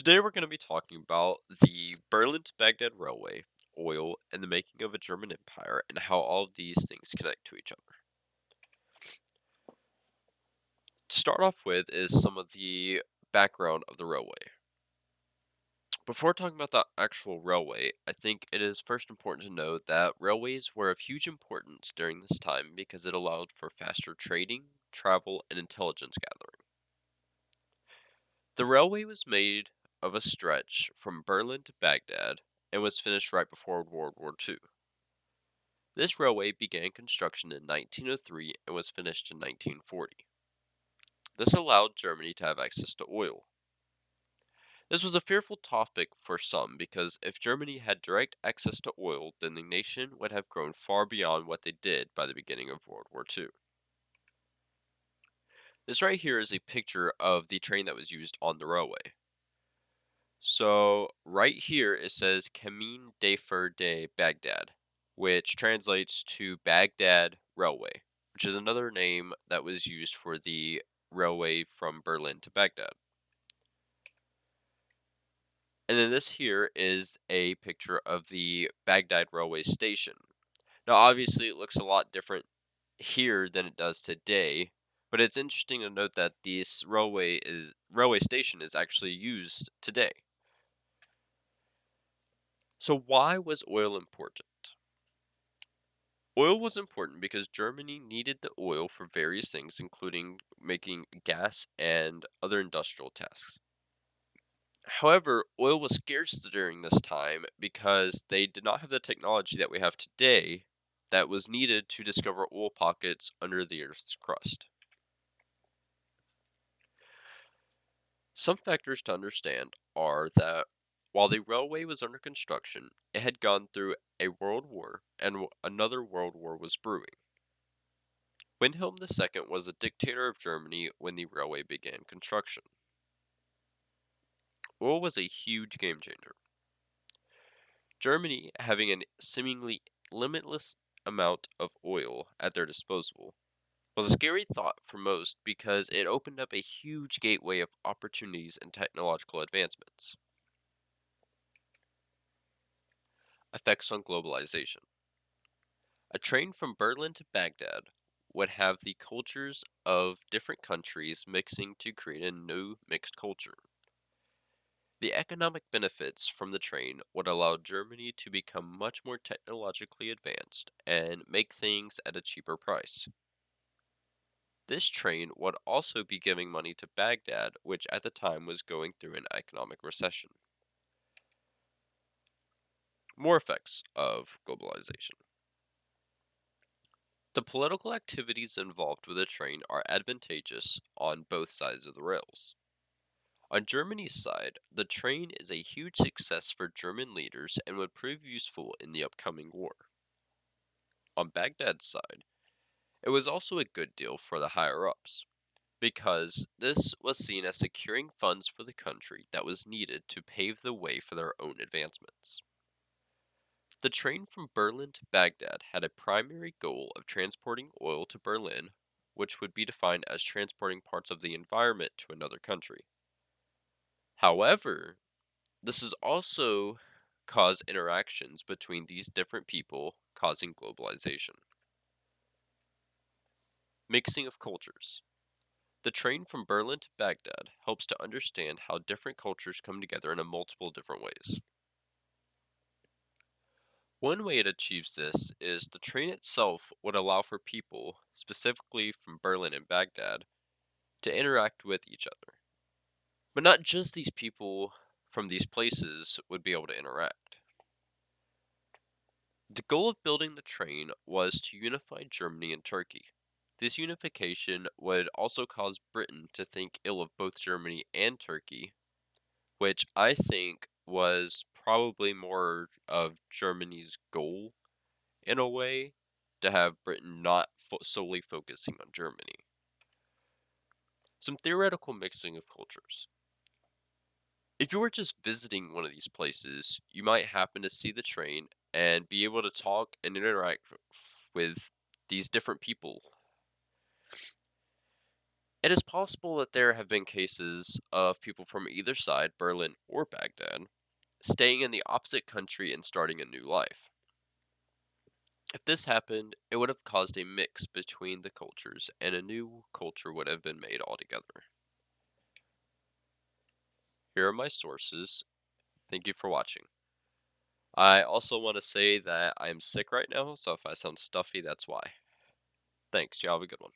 Today we're going to be talking about the Berlin to Baghdad Railway, oil, and the making of a German empire, and how all of these things connect to each other. To start off with is some of the background of the railway. Before talking about the actual railway, I think it is first important to note that railways were of huge importance during this time because it allowed for faster trading, travel, and intelligence gathering. The railway was made of a stretch from Berlin to Baghdad and was finished right before World War II. This railway began construction in 1903 and was finished in 1940. This allowed Germany to have access to oil. This was a fearful topic for some because if Germany had direct access to oil, then the nation would have grown far beyond what they did by the beginning of World War II. This right here is a picture of the train that was used on the railway. So, right here it says Chemin de Fer de Baghdad, which translates to Baghdad Railway, which is another name that was used for the railway from Berlin to Baghdad. And then this here is a picture of the Baghdad railway station. Now, obviously, it looks a lot different here than it does today, but it's interesting to note that this railway station is actually used today. So, why was oil important? Oil was important because Germany needed the oil for various things, including making gas and other industrial tasks. However, oil was scarce during this time because they did not have the technology that we have today that was needed to discover oil pockets under the Earth's crust. Some factors to understand are that while the railway was under construction, it had gone through a world war and another world war was brewing. Wilhelm II was the dictator of Germany when the railway began construction. Oil was a huge game changer. Germany, having a seemingly limitless amount of oil at their disposal, was a scary thought for most because it opened up a huge gateway of opportunities and technological advancements. Effects on globalization. A train from Berlin to Baghdad would have the cultures of different countries mixing to create a new mixed culture. The economic benefits from the train would allow Germany to become much more technologically advanced and make things at a cheaper price. This train would also be giving money to Baghdad, which at the time was going through an economic recession. More effects of globalization. The political activities involved with the train are advantageous on both sides of the rails. On Germany's side, the train is a huge success for German leaders and would prove useful in the upcoming war. On Baghdad's side, it was also a good deal for the higher ups, because this was seen as securing funds for the country that was needed to pave the way for their own advancements. The train from Berlin to Baghdad had a primary goal of transporting oil to Berlin, which would be defined as transporting parts of the environment to another country. However, this has also caused interactions between these different people, causing globalization. Mixing of cultures. The train from Berlin to Baghdad helps to understand how different cultures come together in a multiple different ways. One way it achieves this is the train itself would allow for people, specifically from Berlin and Baghdad, to interact with each other. But not just these people from these places would be able to interact. The goal of building the train was to unify Germany and Turkey. This unification would also cause Britain to think ill of both Germany and Turkey, which I think was probably more of Germany's goal in a way to have Britain not solely focusing on Germany. Some theoretical mixing of cultures. If you were just visiting one of these places, you might happen to see the train and be able to talk and interact with these different people. It is possible that there have been cases of people from either side, Berlin or Baghdad, staying in the opposite country and starting a new life. If this happened, it would have caused a mix between the cultures, and a new culture would have been made altogether. Here are my sources. Thank you for watching. I also want to say that I'm sick right now, so if I sound stuffy, that's why. Thanks. You have a good one.